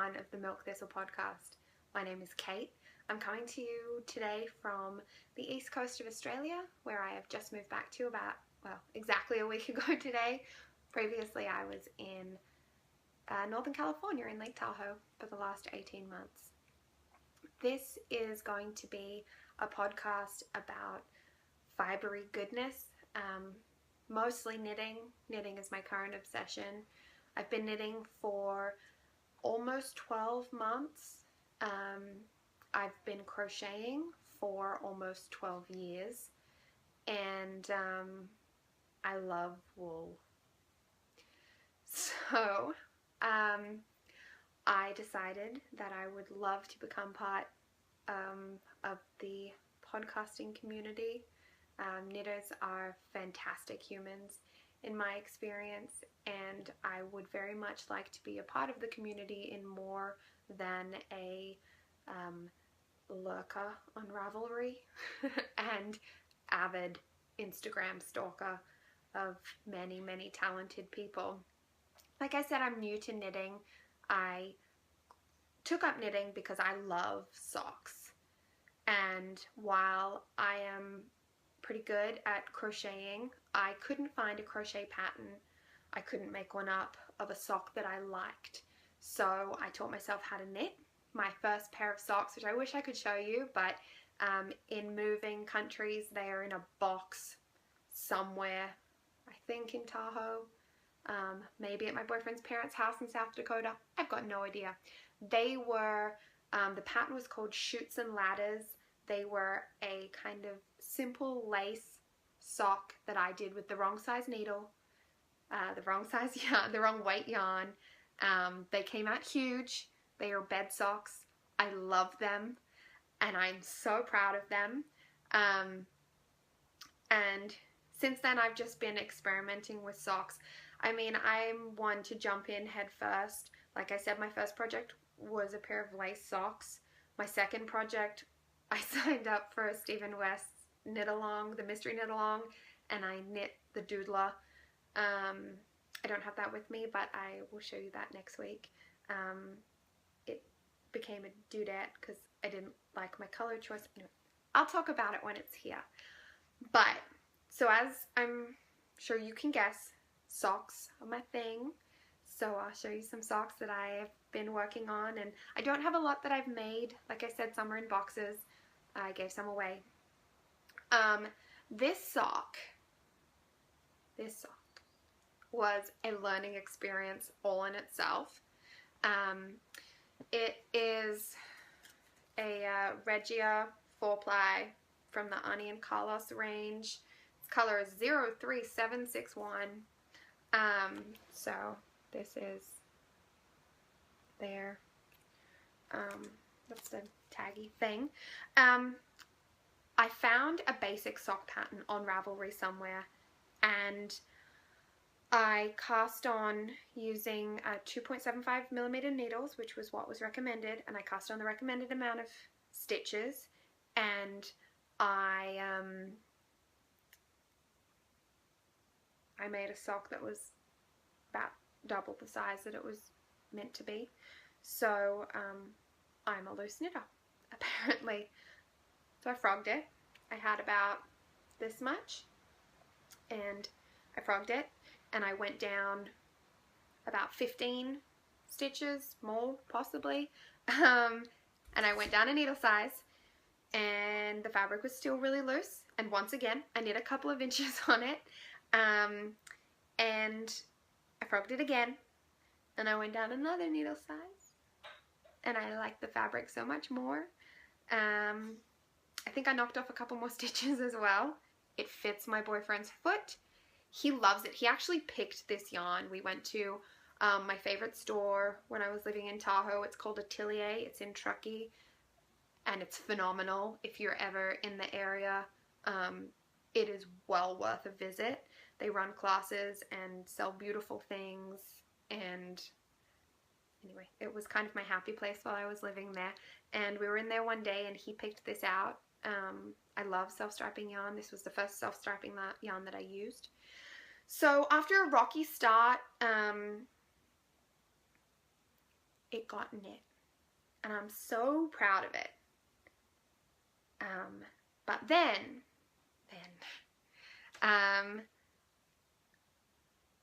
1 of the Milk Thistle podcast. My name is Kate. I'm coming to you today from the east coast of Australia, where I have just moved back to about, exactly a week ago today. Previously I was in Northern California in Lake Tahoe for the last 18 months. This is going to be a podcast about fibery goodness, mostly knitting. Knitting is my current obsession. I've been knitting for almost 12 months. I've been crocheting for almost 12 years, and I love wool. So I decided that I would love to become part of the podcasting community. Knitters are fantastic humans in my experience, and I would very much like to be a part of the community in more than a lurker on Ravelry and avid Instagram stalker of many, many talented people. Like I said, I'm new to knitting. I took up knitting because I love socks, and while I am pretty good at crocheting, I couldn't find a crochet pattern. I couldn't make one up of a sock that I liked. So I taught myself how to knit. My first pair of socks, which I wish I could show you, but in moving countries, they are in a box somewhere, I think in Tahoe, maybe at my boyfriend's parents' house in South Dakota. I've got no idea. They were, the pattern was called Chutes and Ladders. They were a kind of simple lace sock that I did with the wrong size needle, the wrong size yarn, the wrong weight yarn. They came out huge. They are bed socks. I love them, and I'm so proud of them. And since then, I've just been experimenting with socks. I mean, I'm one to jump in head first. Like I said, my first project was a pair of lace socks. My second project, I signed up for a Stephen West's knit along, the mystery knit along, and I knit the doodler. I don't have that with me, but I will show you that next week. It became a dudette because I didn't like my color choice. Anyway, I'll talk about it when it's here. But, so as I'm sure you can guess, socks are my thing. So I'll show you some socks that I have been working on, and I don't have a lot that I've made. Like I said, some are in boxes. I gave some away. This sock was a learning experience all in itself. It is a Regia 4-ply from the ARNE and Carlos range. Its color is 03761. So this is their, that's the taggy thing. I found a basic sock pattern on Ravelry somewhere, and I cast on using 2.75mm needles, which was what was recommended, and I cast on the recommended amount of stitches, and I made a sock that was about double the size that it was meant to be. So I'm a loose knitter, apparently. So I frogged it. I had about this much, and I frogged it, and I went down about 15 stitches, more possibly, and I went down a needle size, and the fabric was still really loose, and once again I knit a couple of inches on it, and I frogged it again, and I went down another needle size, and I liked the fabric so much more. I think I knocked off a couple more stitches as well. It fits my boyfriend's foot. He loves it. He actually picked this yarn. We went to my favorite store when I was living in Tahoe. It's called ATELIER. It's in TRUCKEE, and it's phenomenal. If you're ever in the area, it is well worth a visit. They run classes and sell beautiful things, and anyway, it was kind of my happy place while I was living there. And we were in there one day, and he picked this out. I love self-striping yarn. This was the first self-striping yarn that I used. So after a rocky start, it got knit. And I'm so proud of it. But then,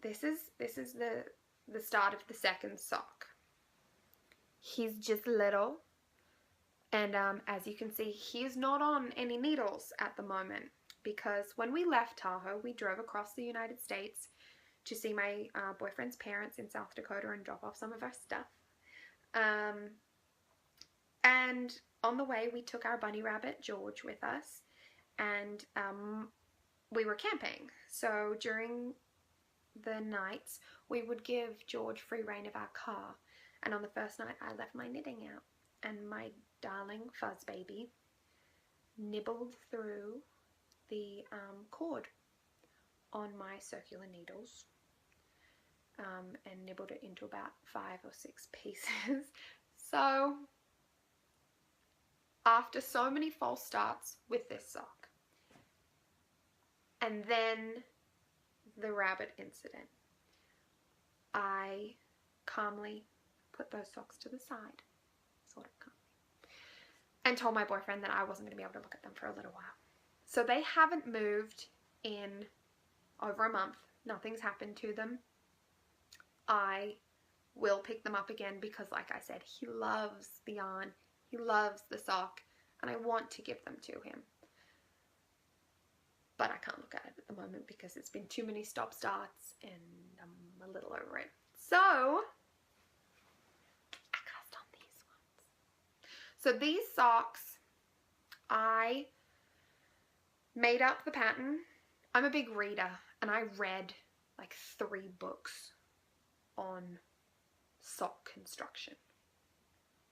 this is the start of the second sock. He's just little, and as you can see, he's not on any needles at the moment, because when we left Tahoe, we drove across the United States to see my boyfriend's parents in South Dakota and drop off some of our stuff. And on the way, we took our bunny rabbit, George, with us, and we were camping. So during the nights, we would give George free rein of our car. And on the first night, I left my knitting out, and my darling fuzz baby nibbled through the cord on my circular needles, and nibbled it into about 5 or 6 pieces. So after so many false starts with this sock, and then the rabbit incident, I calmly put those socks to the side, sort of calmly, and told my boyfriend that I wasn't going to be able to look at them for a little while. So they haven't moved in over a month. Nothing's happened to them. I will pick them up again because, like I said, he loves the yarn. He loves the sock, and I want to give them to him. But I can't look at it at the moment because it's been too many stop-starts and I'm a little over it. So I cast on these ones. So these socks, I made up the pattern. I'm a big reader, and I read like 3 books on sock construction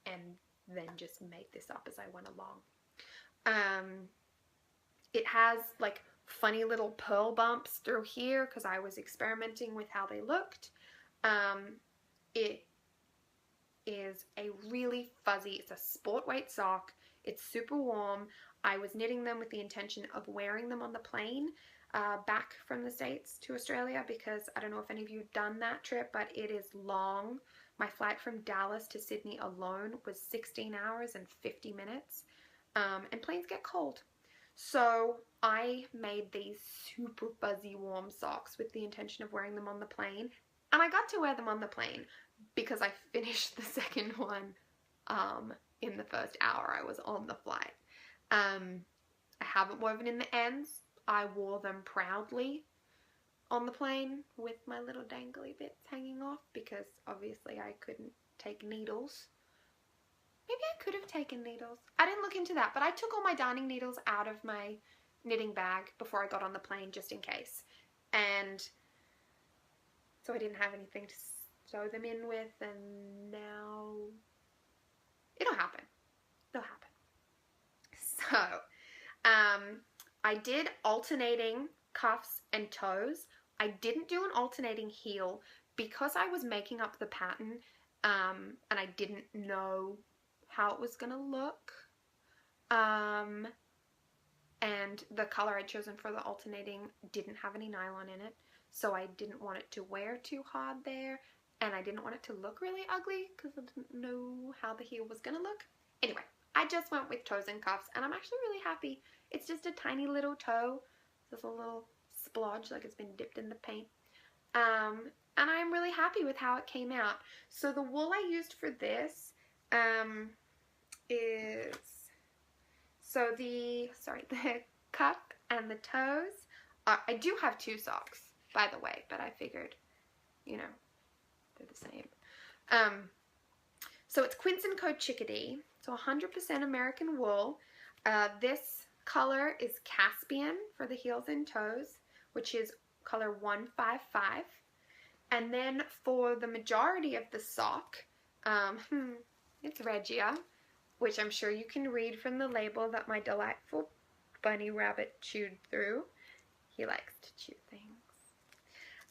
and then just made this up as I went along. It has like funny little pearl bumps through here because I was experimenting with how they looked. It is a really fuzzy, it's a sport weight sock. It's super warm. I was knitting them with the intention of wearing them on the plane back from the States to Australia, because I don't know if any of you have done that trip, but it is long. My flight from Dallas to Sydney alone was 16 hours and 50 minutes. And planes get cold. So I made these super fuzzy warm socks with the intention of wearing them on the plane. And I got to wear them on the plane because I finished the second one in the first hour I was on the flight. I haven't woven in the ends. I wore them proudly on the plane with my little dangly bits hanging off because obviously I couldn't take needles. Maybe I could have taken needles. I didn't look into that, but I took all my darning needles out of my knitting bag before I got on the plane just in case. And so I didn't have anything to sew them in with, and now it'll happen. It'll happen. So, I did alternating cuffs and toes. I didn't do an alternating heel because I was making up the pattern, and I didn't know how it was gonna look. And the color I'd chosen for the alternating didn't have any nylon in it, so I didn't want it to wear too hard there, and I didn't want it to look really ugly because I didn't know how the heel was gonna look. Anyway, I just went with toes and cuffs, and I'm actually really happy. It's just a tiny little toe, just a little splodge like it's been dipped in the paint. And I'm really happy with how it came out. So the wool I used for this is, so the cuff and the toes, I do have 2 socks, by the way, but I figured, you know, they're the same. So it's Quince & Co. Chickadee, so 100% American wool. This color is Caspian for the heels and toes, which is color 155. And then for the majority of the sock, it's Regia, which I'm sure you can read from the label that my delightful bunny rabbit chewed through. He likes to chew things.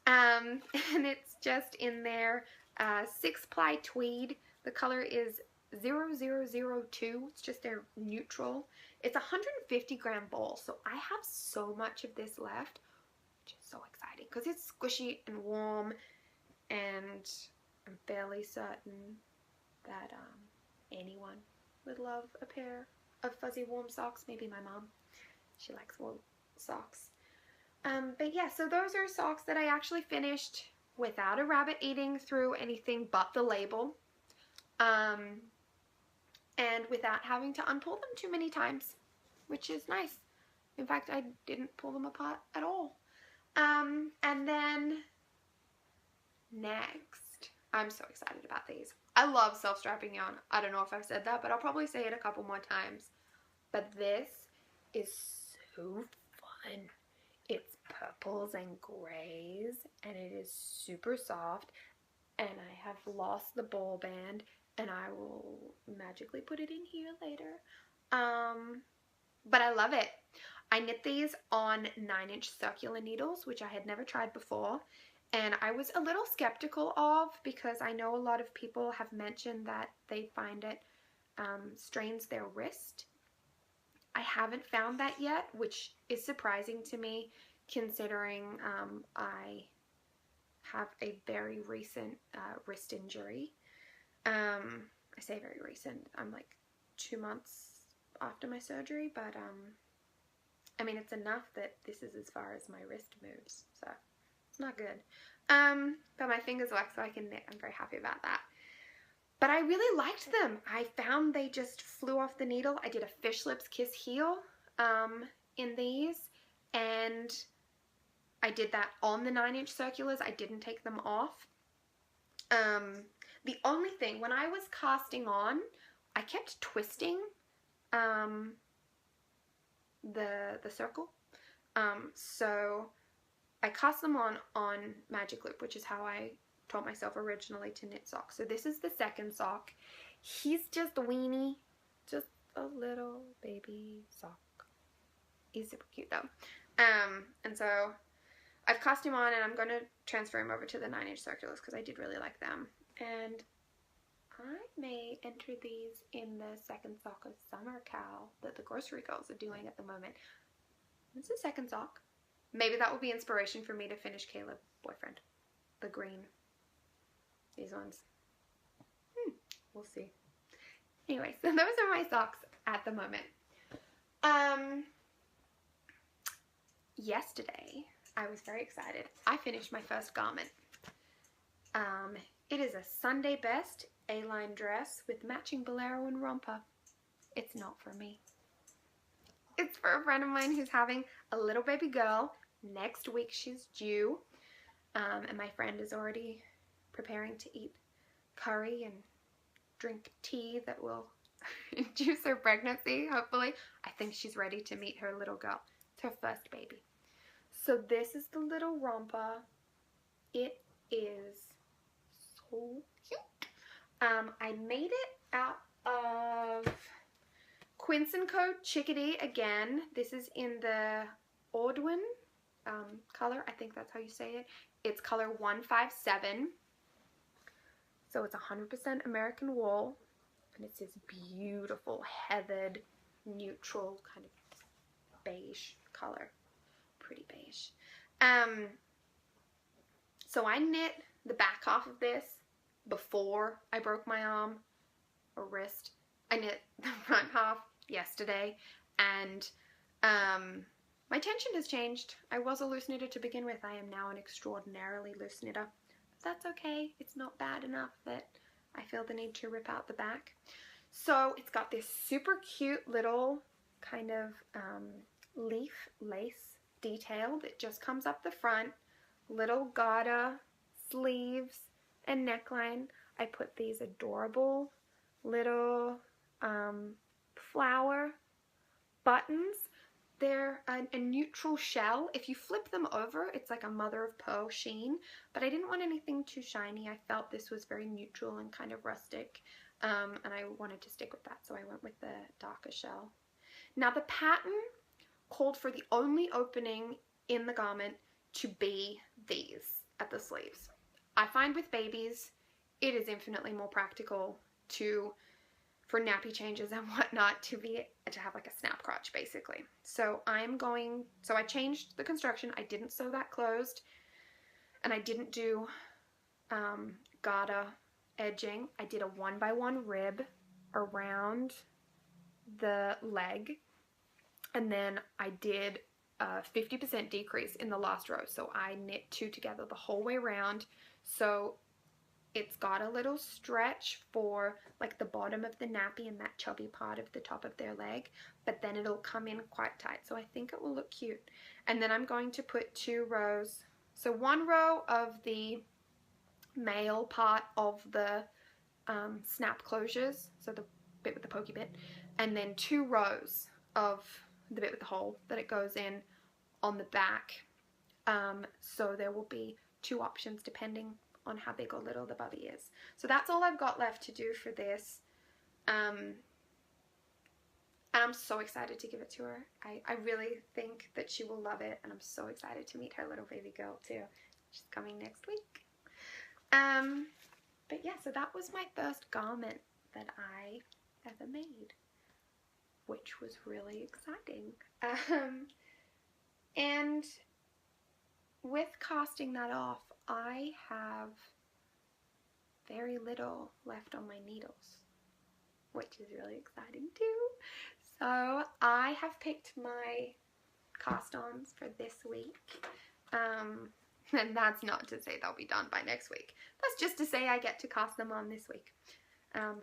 And it's just in there, 6-ply tweed. The color is 0002. It's just their neutral. It's a 150-gram ball, so I have so much of this left, which is so exciting because it's squishy and warm, and I'm fairly certain that anyone would love a pair of fuzzy warm socks. Maybe my mom. She likes warm socks. But yeah, so those are socks that I actually finished without a rabbit eating through anything but the label. And without having to unpull them too many times, which is nice. In fact, I didn't pull them apart at all. And then next, I'm so excited about these. I love self-strapping yarn. I don't know if I've said that, but I'll probably say it a couple more times. But this is so fun. It's purples and grays, and it is super soft. And I have lost the ball band, and I will magically put it in here later. But I love it. I knit these on 9-inch circular needles, which I had never tried before. And I was a little skeptical of, because I know a lot of people have mentioned that they find it strains their wrist. I haven't found that yet, which is surprising to me, considering I have a very recent wrist injury. I say very recent. I'm like 2 months after my surgery, but I mean, it's enough that this is as far as my wrist moves, so it's not good. But my fingers work, so I can knit. I'm very happy about that. But I really liked them. I found they just flew off the needle. I did a fish lips kiss heel in these, and I did that on the 9-inch circulars. I didn't take them off. The only thing, when I was casting on, I kept twisting the circle. So I cast them on Magic Loop, which is how I taught myself originally to knit socks. So this is the second sock. He's just a weenie, just a little baby sock. He's super cute though. And so I've cast him on, and I'm going to transfer him over to the 9-inch circulars because I did really like them. And I may enter these in the second sock of Summer Cow that the grocery girls are doing at the moment. It's the second sock. Maybe that will be inspiration for me to finish Caleb Boyfriend. The green. These ones. We'll see. Anyway, so those are my socks at the moment. Yesterday, I was very excited. I finished my first garment. It is a Sunday best A-line dress with matching bolero and romper. It's not for me. It's for a friend of mine who's having a little baby girl. Next week she's due. And my friend is already preparing to eat curry and drink tea that will induce her pregnancy, hopefully. I think she's ready to meet her little girl. It's her first baby. So this is the little romper. It is so cute. I made it out of Quince & Co. Chickadee again. This is in the Ordwin color. I think that's how you say it. It's color 157. So it's 100% American wool. And it's this beautiful heathered, neutral kind of beige color. Pretty beige. So I knit the back half of this before I broke my arm or wrist. I knit the front half yesterday, and my tension has changed. I was a loose knitter to begin with. I am now an extraordinarily loose knitter. But that's okay. It's not bad enough that I feel the need to rip out the back. So it's got this super cute little kind of leaf lace detail that just comes up the front. Little garter, sleeves, and neckline. I put these adorable little flower buttons. They're a neutral shell. If you flip them over, it's like a mother of pearl sheen, but I didn't want anything too shiny. I felt this was very neutral and kind of rustic, and I wanted to stick with that, so I went with the darker shell. Now the pattern called for the only opening in the garment to be these at the sleeves. I find with babies, it is infinitely more practical for nappy changes and whatnot to have like a snap crotch basically. So I changed the construction. I didn't sew that closed, and I didn't do garter edging. I did a 1x1 rib around the leg, and then I did a 50% decrease in the last row. So I knit 2 together the whole way around. So it's got a little stretch for like the bottom of the nappy and that chubby part of the top of their leg, but then it'll come in quite tight. So I think it will look cute. And then I'm going to put 2 rows. So 1 row of the male part of the snap closures, so the bit with the pokey bit, and then 2 rows of the bit with the hole that it goes in on the back. So there will be 2 options depending on how big or little the bubby is. So that's all I've got left to do for this. And I'm so excited to give it to her. I really think that she will love it, and I'm so excited to meet her little baby girl too. She's coming next week. But yeah, so that was my first garment that I ever made, which was really exciting. And with casting that off, I have very little left on my needles, which is really exciting too. So I have picked my cast-ons for this week. And that's not to say they'll be done by next week. That's just to say I get to cast them on this week.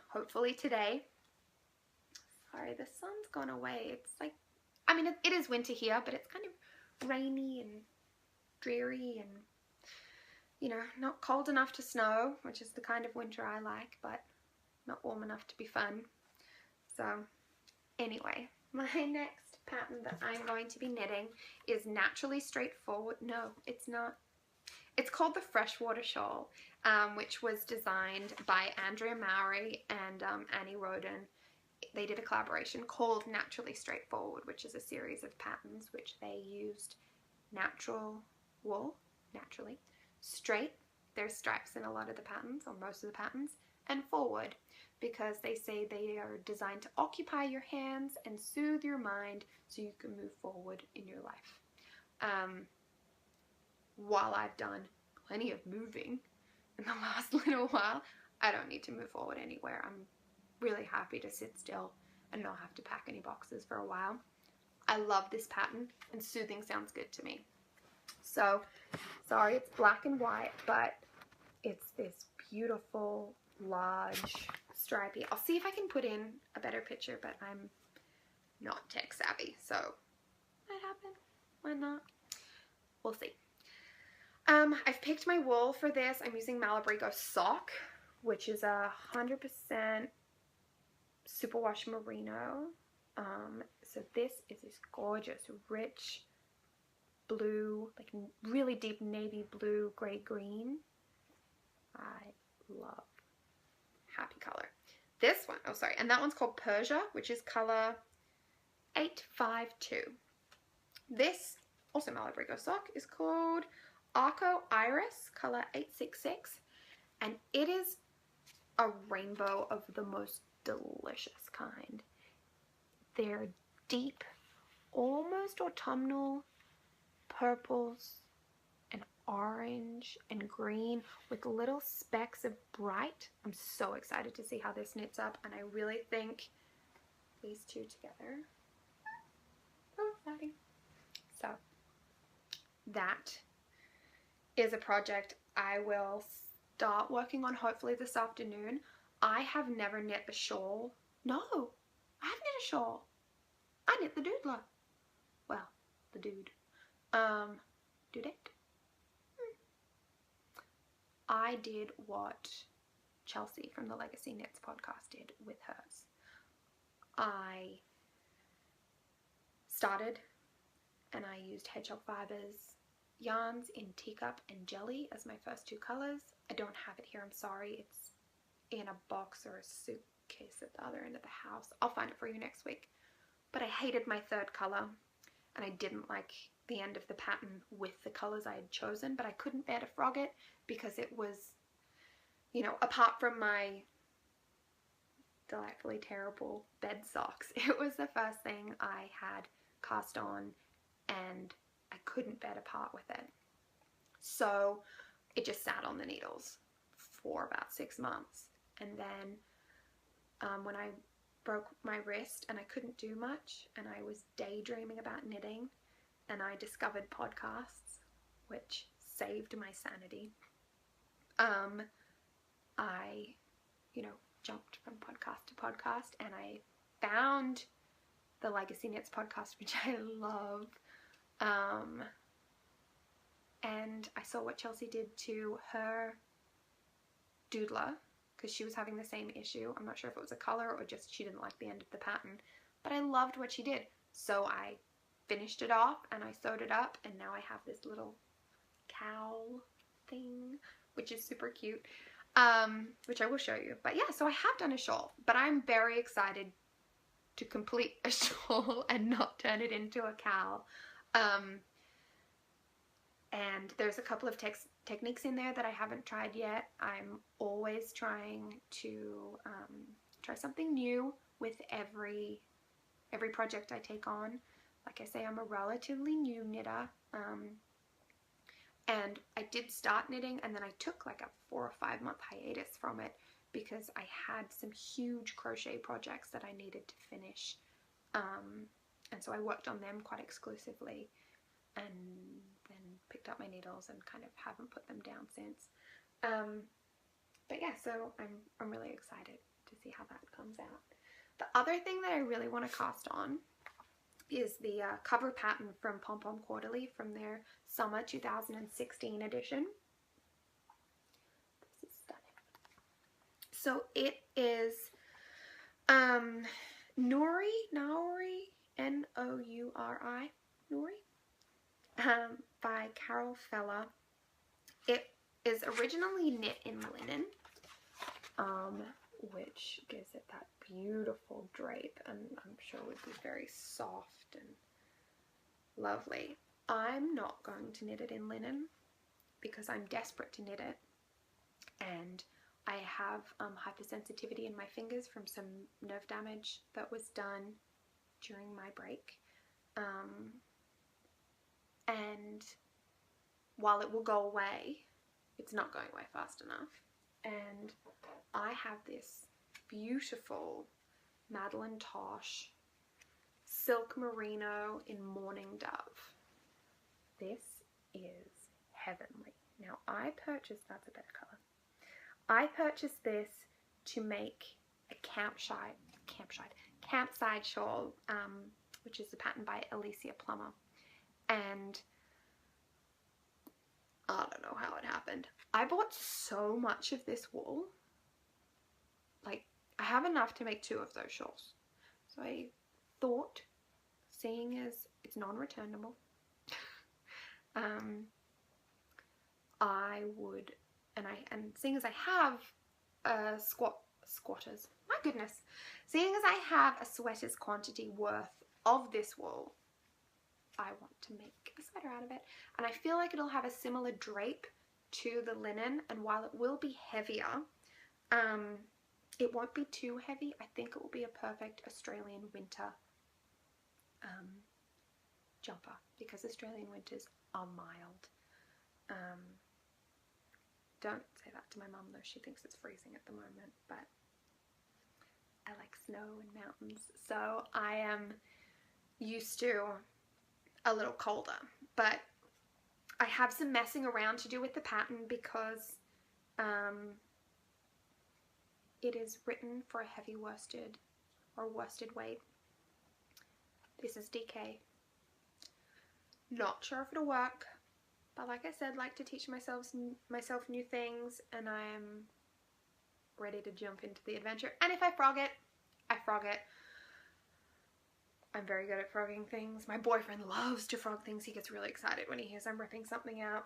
Hopefully today. Sorry, the sun's gone away. It's like, I mean, it is winter here, but it's kind of rainy and dreary and, you know, not cold enough to snow, which is the kind of winter I like, but not warm enough to be fun. So anyway, my next pattern that I'm going to be knitting is Naturally Straightforward. No, it's not. It's called the Freshwater Shawl, which was designed by ANDREA MOWRY and Annie Roden. They did a collaboration called Naturally Straightforward, which is a series of patterns which they used natural wool, naturally, straight, there's stripes in a lot of the patterns, or most of the patterns, and forward, because they say they are designed to occupy your hands and soothe your mind so you can move forward in your life. While I've done plenty of moving in the last little while, I don't need to move forward anywhere. I'm really happy to sit still and not have to pack any boxes for a while. I love this pattern, and soothing sounds good to me. So, sorry it's black and white, but it's this beautiful, large, stripy. I'll see if I can put in a better picture, but I'm not tech savvy, so might happen, might not. We'll see. I've picked my wool for this. I'm using Malabrigo Sock, which is 100% superwash merino. So this is this gorgeous, rich blue, like really deep navy blue, gray green. I love. Happy color. This one, oh sorry, and that one's called Persia, which is color 852. This, also Malabrigo Sock, is called Arco Iris, color 866, and it is a rainbow of the most delicious kind. They're deep, almost autumnal purples and orange and green with little specks of bright. I'm so excited to see how this knits up, and I really think these two together. So exciting. So that is a project I will start working on hopefully this afternoon. I have never knit a shawl. No, I haven't knit a shawl. I knit the doodler. Well, the dude. Dudette. I did what Chelsea from the Legacy Knits podcast did with hers. I started and I used hedgehog fibers yarns in teacup and jelly as my first 2 colors. I don't have it here, I'm sorry. It's in a box or a suitcase at the other end of the house. I'll find it for you next week. But I hated my 3rd color, and I didn't like the end of the pattern with the colors I had chosen, but I couldn't bear to frog it because it was, you know, apart from my delightfully terrible bed socks, it was the first thing I had cast on, and I couldn't bear to part with it. So it just sat on the needles for about 6 months. And then when I broke my wrist and I couldn't do much and I was daydreaming about knitting, and I discovered podcasts, which saved my sanity. I, jumped from podcast to podcast, and I found the Legacy Knits podcast, which I love. And I saw what Chelsea did to her doodler, because she was having the same issue. I'm not sure if it was a color or just she didn't like the end of the pattern, but I loved what she did. So I finished it off and I sewed it up, and now I have this little cowl thing, which is super cute, which I will show you. But yeah, so I have done a shawl, but I'm very excited to complete a shawl and not turn it into a cowl. And there's a couple of techniques in there that I haven't tried yet. I'm always trying to try something new with every project I take on. Like I say, I'm a relatively new knitter, and I did start knitting, and then I took like a 4 or 5 month hiatus from it because I had some huge crochet projects that I needed to finish, and so I worked on them quite exclusively, and then picked up my needles and kind of haven't put them down since. But yeah, so I'm really excited to see how that comes out. The other thing that I really want to cast on is the cover pattern from Pom Pom Quarterly from their Summer 2016 edition. This is stunning. So it is Nouri, N-O-U-R-I, Nouri, by Carol Feller. It is originally knit in linen, which gives it that beautiful drape, and I'm sure would be very soft and lovely. I'm not going to knit it in linen because I'm desperate to knit it, and I have hypersensitivity in my fingers from some nerve damage that was done during my break, and while it will go away, it's not going away fast enough. And I have this beautiful Madeline Tosh silk merino in Morning Dove. This is heavenly. Now I purchased, that's a better color. I purchased this to make a campside shawl, which is a pattern by Alicia Plummer. And I don't know how it happened. I bought so much of this wool. Like, I have enough to make 2 of those shawls. So I thought, seeing as it's non-returnable, I would, and seeing as I have squatters, my goodness, seeing as I have a sweater's quantity worth of this wool, I want to make a sweater out of it. And I feel like it'll have a similar drape to the linen, and while it will be heavier, it won't be too heavy. I think it will be a perfect Australian winter jumper, because Australian winters are mild. Don't say that to my mum though, she thinks it's freezing at the moment, but I like snow and mountains, so I am used to a little colder. But I have some messing around to do with the pattern because it is written for a heavy worsted or worsted weight. This is DK. Not sure if it'll work, but like I said, like to teach myself new things, and I am ready to jump into the adventure. And if I frog it, I frog it. I'm very good at frogging things. My boyfriend loves to frog things. He gets really excited when he hears I'm ripping something out.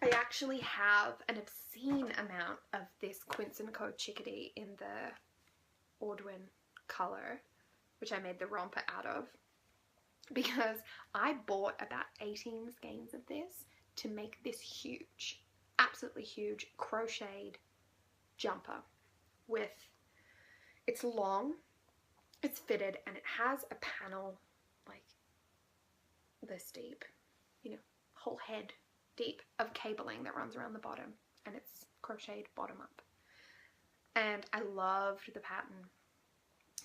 I actually have an obscene amount of this Quince & Co. Chickadee in the Ordwin color, which I made the romper out of, because I bought about 18 skeins of this to make this huge, absolutely huge crocheted jumper with, it's long, it's fitted, and it has a panel like this deep, you know, whole head deep of cabling that runs around the bottom. and it's crocheted bottom up. And I loved the pattern.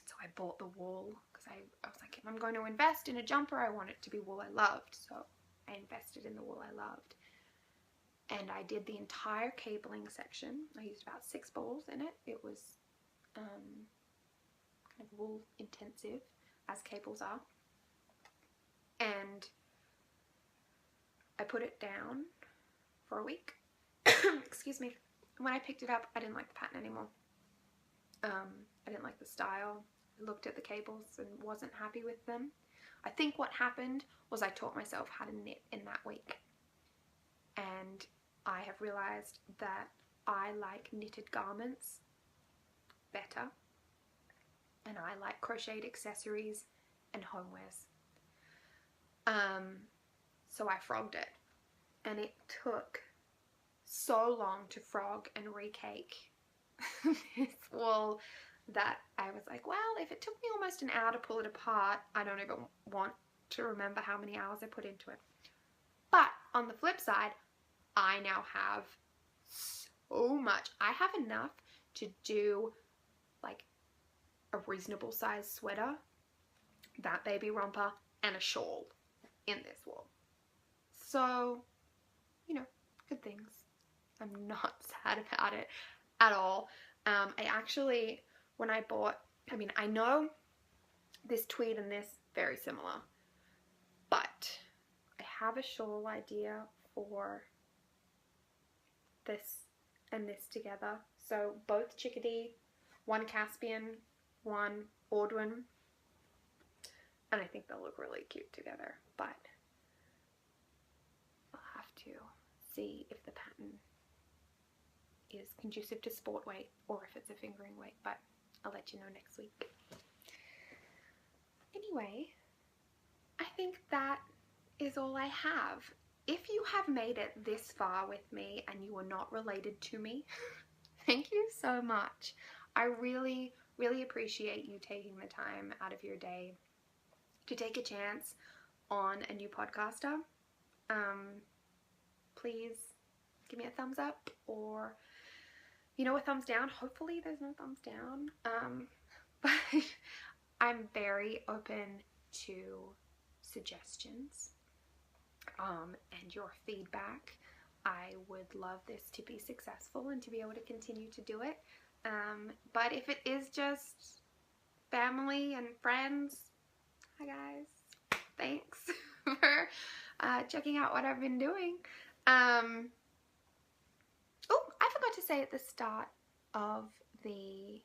So I bought the wool because I was like, if I'm going to invest in a jumper, I want it to be wool I loved. So I invested in the wool I loved. And I did the entire cabling section. I used about 6 balls in it. It was kind of wool intensive, as cables are. And I put it down for a week. Excuse me. When I picked it up, I didn't like the pattern anymore. I didn't like the style. I looked at the cables and wasn't happy with them. I think what happened was I taught myself how to knit in that week. And I have realized that I like knitted garments better. And I like crocheted accessories and homewares. So I frogged it. And it took so long to frog and recake this wool that I was like, well, if it took me almost an hour to pull it apart, I don't even want to remember how many hours I put into it. But on the flip side, I now have so much. I have enough to do like a reasonable sized sweater, that baby romper, and a shawl in this wool. So, you know, good things. I'm not sad about it at all. I actually, when I bought, I mean, I know this tweed and this very similar, but I have a shawl idea for this and this together. So both chickadee, one Caspian, one Ordwin, and I think they'll look really cute together, but I'll have to see if the pattern is conducive to sport weight or if it's a fingering weight, but I'll let you know next week. Anyway, I think that is all I have. If you have made it this far with me and you are not related to me, thank you so much. I really, really appreciate you taking the time out of your day to take a chance on a new podcaster. Please give me a thumbs up, or you know, a thumbs down. Hopefully there's no thumbs down. But I'm very open to suggestions and your feedback. I would love this to be successful and to be able to continue to do it. But if it is just family and friends, hi guys, thanks for checking out what I've been doing. Oh, I forgot to say at the start of the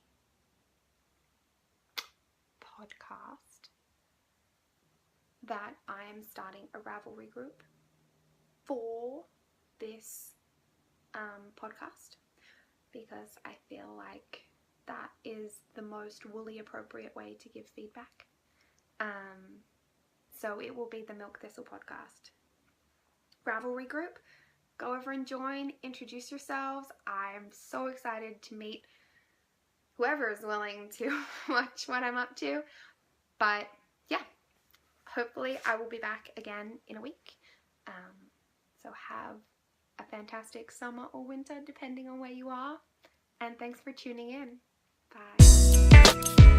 podcast that I am starting a Ravelry group for this podcast, because I feel like that is the most woolly appropriate way to give feedback. So it will be the Milk Thistle podcast Ravelry group. Go over and join, introduce yourselves. I'm so excited to meet whoever is willing to watch what I'm up to. But yeah, hopefully I will be back again in a week. So have a fantastic summer or winter, depending on where you are. And thanks for tuning in. Bye.